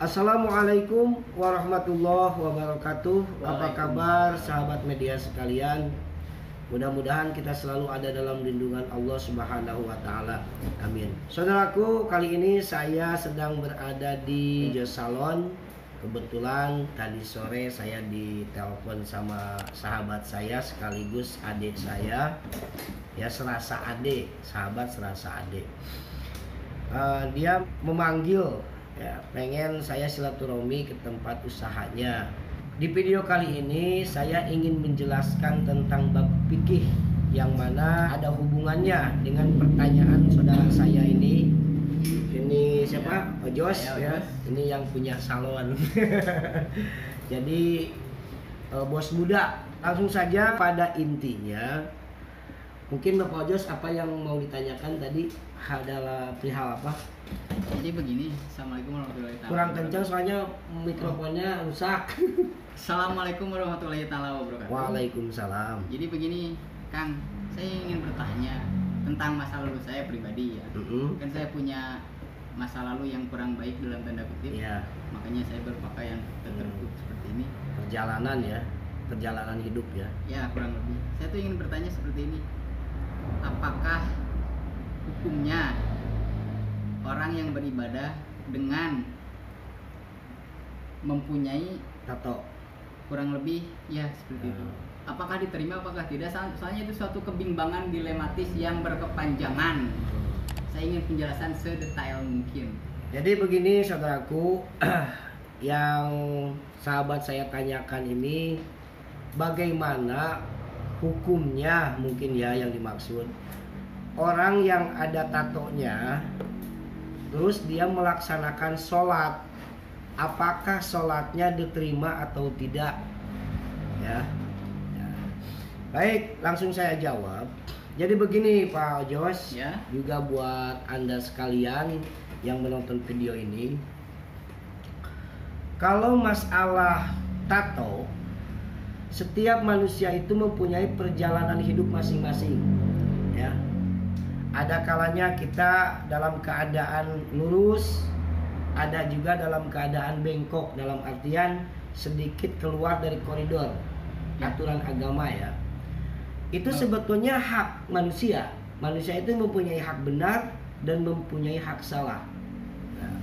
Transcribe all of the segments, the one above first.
Assalamualaikum warahmatullahi wabarakatuh. Apa kabar sahabat media sekalian? Mudah-mudahan kita selalu ada dalam lindungan Allah Subhanahu wa taala. Amin. Saudaraku, kali ini saya sedang berada di Jos Salon. Kebetulan tadi sore saya ditelepon sama sahabat saya sekaligus adik saya. Ya, serasa adik, sahabat serasa adik. Dia memanggil, ya, pengen saya silaturahmi ke tempat usahanya. Di video kali ini saya ingin menjelaskan tentang bab fikih yang mana ada hubungannya dengan pertanyaan saudara saya ini. Ini siapa? Jos ya. Ini yang punya salon. Jadi bos muda, langsung saja pada intinya. Mungkin Bapak Jos, apa yang mau ditanyakan tadi adalah perihal apa? Jadi begini, Assalamualaikum warahmatullahi wabarakatuh. Kurang kencang soalnya mikrofonnya rusak. Assalamualaikum warahmatullahi wabarakatuh. Waalaikumsalam. Jadi begini, Kang, saya ingin bertanya tentang masa lalu saya pribadi ya. Kan saya punya masa lalu yang kurang baik dalam tanda kutip. Ya. Makanya saya berpakaian tertutup seperti ini. Perjalanan ya, perjalanan hidup ya. Ya, kurang lebih. Saya tuh ingin bertanya seperti ini. Apakah hukumnya orang yang beribadah dengan mempunyai Tato. kurang lebih ya seperti itu, apakah diterima apakah tidak? Soalnya itu suatu kebimbangan dilematis yang berkepanjangan. Saya ingin penjelasan sedetail mungkin. Jadi begini saudaraku, yang sahabat saya tanyakan ini bagaimana hukumnya mungkin ya yang dimaksud. Orang yang ada tatonya terus dia melaksanakan sholat, apakah sholatnya diterima atau tidak ya? Baik, langsung saya jawab. Jadi begini Pak Jos Ya. Juga buat Anda sekalian yang menonton video ini, kalau masalah tato, setiap manusia itu mempunyai perjalanan hidup masing-masing ya. Ada kalanya kita dalam keadaan lurus, ada juga dalam keadaan bengkok, dalam artian sedikit keluar dari koridor aturan agama ya. Itu sebetulnya hak manusia. Manusia itu mempunyai hak benar dan mempunyai hak salah. Nah,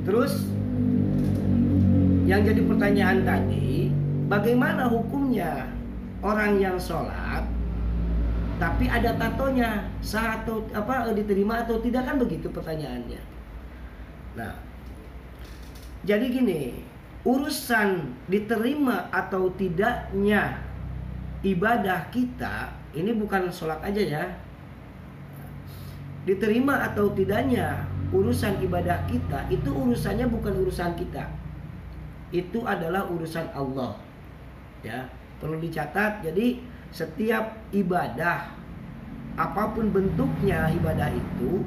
terus yang jadi pertanyaan tadi, bagaimana hukumnya orang yang sholat tapi ada tatonya, sah atau apa, diterima atau tidak, kan begitu pertanyaannya. Nah, jadi gini, urusan diterima atau tidaknya ibadah kita ini bukan sholat aja ya. Diterima atau tidaknya urusan ibadah kita itu urusannya bukan urusan kita. Itu adalah urusan Allah. Ya, perlu dicatat. Jadi setiap ibadah, apapun bentuknya ibadah itu,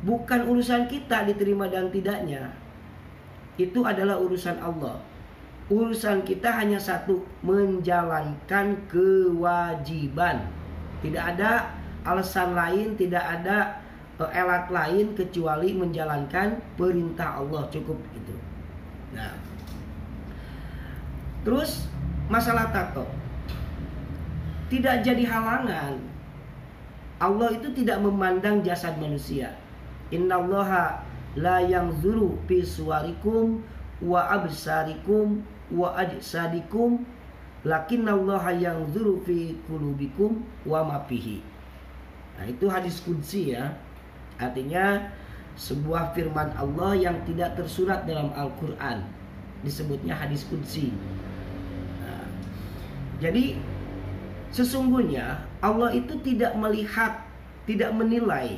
bukan urusan kita diterima dan tidaknya. Itu adalah urusan Allah. Urusan kita hanya satu, menjalankan kewajiban. Tidak ada alasan lain, tidak ada elat lain kecuali menjalankan perintah Allah, cukup itu. Nah, terus masalah tato tidak jadi halangan. Allah itu tidak memandang jasad manusia. Innallaha la yanzuru fi suwarikum wa absarikum wa ajsadikum lakinnallaha yanzuru fi qulubikum wa ma fihi. Nah, itu hadis qudsi ya. Artinya sebuah firman Allah yang tidak tersurat dalam Al-Qur'an. Disebutnya hadis qudsi. Nah, jadi sesungguhnya Allah itu tidak melihat, tidak menilai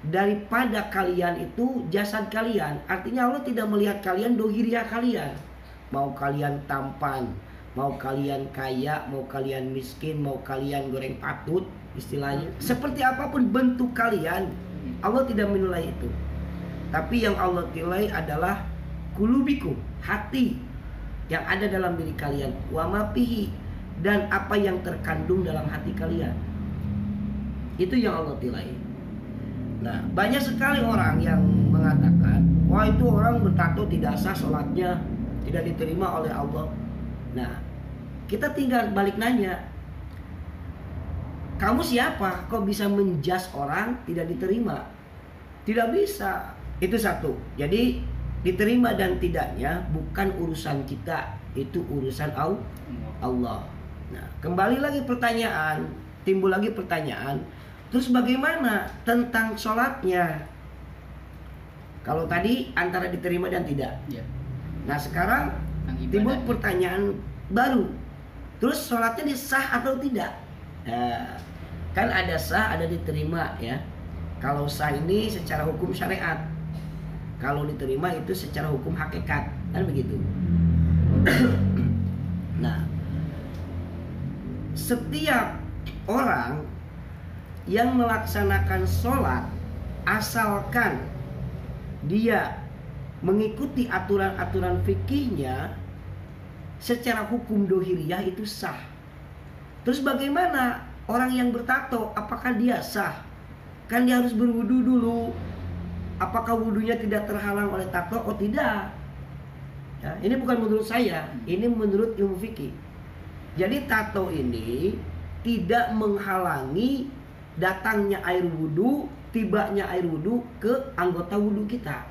daripada kalian itu jasad kalian. Artinya Allah tidak melihat kalian dohiriah kalian. Mau kalian tampan, mau kalian kaya, mau kalian miskin, mau kalian goreng patut istilahnya. Seperti apapun bentuk kalian, Allah tidak menilai itu. Tapi yang Allah nilai adalah kulubikum, hati yang ada dalam diri kalian, wa ma fihi, dan apa yang terkandung dalam hati kalian. Itu yang Allah nilai. Nah, banyak sekali orang yang mengatakan, wah itu orang bertato tidak sah sholatnya, tidak diterima oleh Allah. Nah, kita tinggal balik nanya, kamu siapa? Kok bisa menjas orang tidak diterima? Tidak bisa. Itu satu. Jadi diterima dan tidaknya bukan urusan kita, itu urusan Allah. Nah, kembali lagi pertanyaan, timbul lagi pertanyaan, terus bagaimana tentang sholatnya? Kalau tadi antara diterima dan tidak. Ya. Nah sekarang timbul pertanyaan baru, terus sholatnya sah atau tidak? Nah, kan ada sah, ada diterima ya. Kalau sah ini secara hukum syariat, kalau diterima itu secara hukum hakikat, kan begitu. Nah, setiap orang yang melaksanakan sholat, asalkan dia mengikuti aturan-aturan fikihnya, secara hukum dohiriyah itu sah. Terus bagaimana orang yang bertato, apakah dia sah? Kan dia harus berwudu dulu. Apakah wudunya tidak terhalang oleh tato? Oh tidak. Ya, ini bukan menurut saya, ini menurut ilmu fikih. Jadi tato ini tidak menghalangi datangnya air wudu, tibanya air wudu ke anggota wudu kita.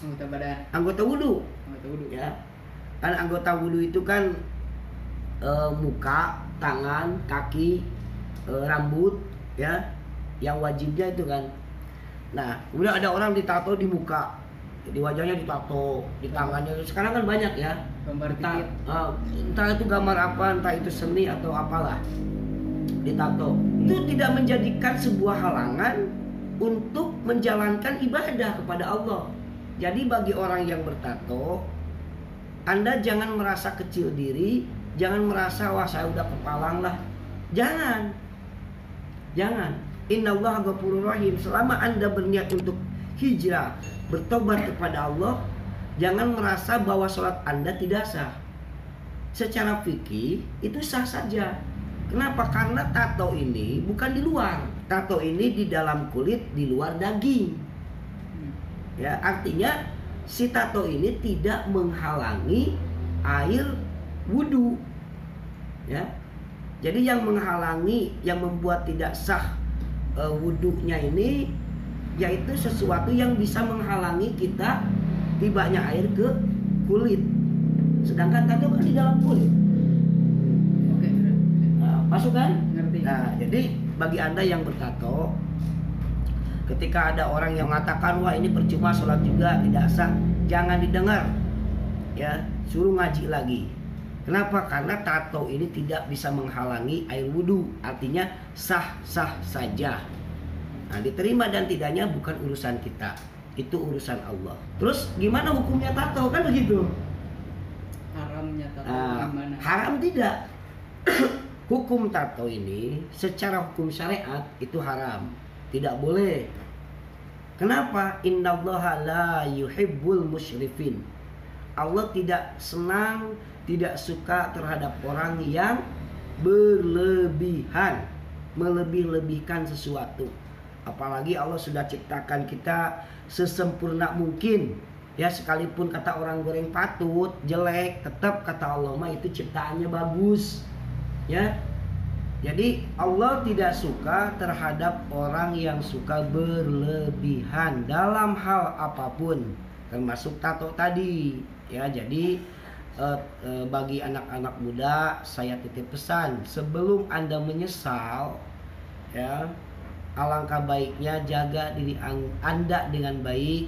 Anggota badan. Anggota wudu. Anggota wudu. Ya. Kan anggota wudu itu kan muka, tangan, kaki, rambut, ya. Yang wajibnya itu kan. Nah, kemudian ada orang ditato di muka, di wajahnya ditato, di tangannya. Sekarang kan banyak ya. Gambar titik. Entah itu gambar apa, entah itu seni atau apalah, ditato. Itu tidak menjadikan sebuah halangan untuk menjalankan ibadah kepada Allah. Jadi bagi orang yang bertato, Anda jangan merasa kecil diri, jangan merasa wah saya udah kepalang lah. Jangan. Innallaha ghafurur rahim. Selama Anda berniat untuk hijrah, bertobat kepada Allah, jangan merasa bahwa sholat Anda tidak sah. Secara fikih itu sah saja. Kenapa? Karena tato ini bukan di luar. Tato ini di dalam kulit, di luar daging. Ya, artinya si tato ini tidak menghalangi air wudu. Ya. Jadi yang menghalangi, yang membuat tidak sah wudunya ini yaitu sesuatu yang bisa menghalangi kita tibanya air ke kulit. Sedangkan tato kan di dalam kulit. Oke. Nah, masuk kan? Ngerti. Nah, jadi bagi Anda yang bertato, ketika ada orang yang mengatakan wah ini percuma sholat juga tidak sah, jangan didengar. Ya, suruh ngaji lagi. Kenapa? Karena tato ini tidak bisa menghalangi air wudhu. Artinya sah-sah saja. Nah, diterima dan tidaknya bukan urusan kita. Itu urusan Allah. Terus gimana hukumnya tato? Kan begitu. Haramnya tato gimana? Haram tidak. Hukum tato ini secara hukum syariat itu haram. Tidak boleh. Kenapa? Innallaha la yuhibbul musyrifin. Allah tidak senang, tidak suka terhadap orang yang berlebihan, melebih-lebihkan sesuatu. Apalagi Allah sudah ciptakan kita sesempurna mungkin. Ya, sekalipun kata orang goreng patut, jelek, tetap kata Allah mah itu ciptaannya bagus. Ya. Jadi Allah tidak suka terhadap orang yang suka berlebihan dalam hal apapun, termasuk tato tadi. Ya, jadi bagi anak-anak muda saya titip pesan, sebelum Anda menyesal, ya, alangkah baiknya jaga diri Anda dengan baik,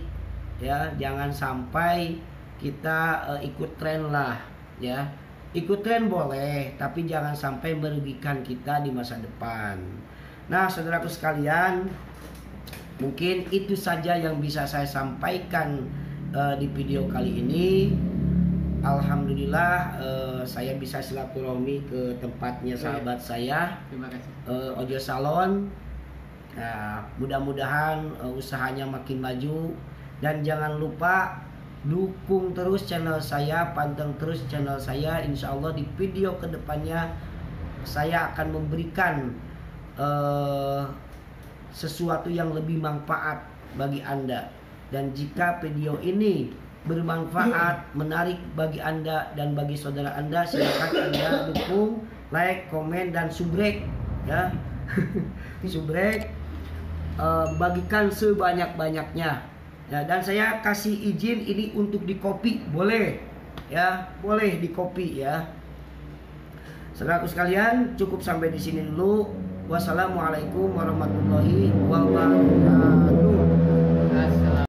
ya, jangan sampai kita ikut tren lah, ya. Ikut tren boleh, tapi jangan sampai merugikan kita di masa depan. Nah, saudaraku sekalian, mungkin itu saja yang bisa saya sampaikan di video kali ini. Alhamdulillah saya bisa silaturahmi ke tempatnya sahabat saya. Terima kasih. Ojo Salon. Nah, mudah-mudahan usahanya makin maju, dan jangan lupa dukung terus channel saya, panteng terus channel saya. Insya Allah di video kedepannya saya akan memberikan sesuatu yang lebih manfaat bagi Anda. Dan jika video ini bermanfaat, menarik bagi Anda dan bagi saudara Anda, silakan Anda dukung, like, komen, dan subrek ya. Subrek, bagikan sebanyak-banyaknya ya. Dan saya kasih izin ini untuk di copy, boleh ya, boleh di copy ya. Saudaraku sekalian, cukup sampai di sini dulu. Wassalamualaikum warahmatullahi wabarakatuh.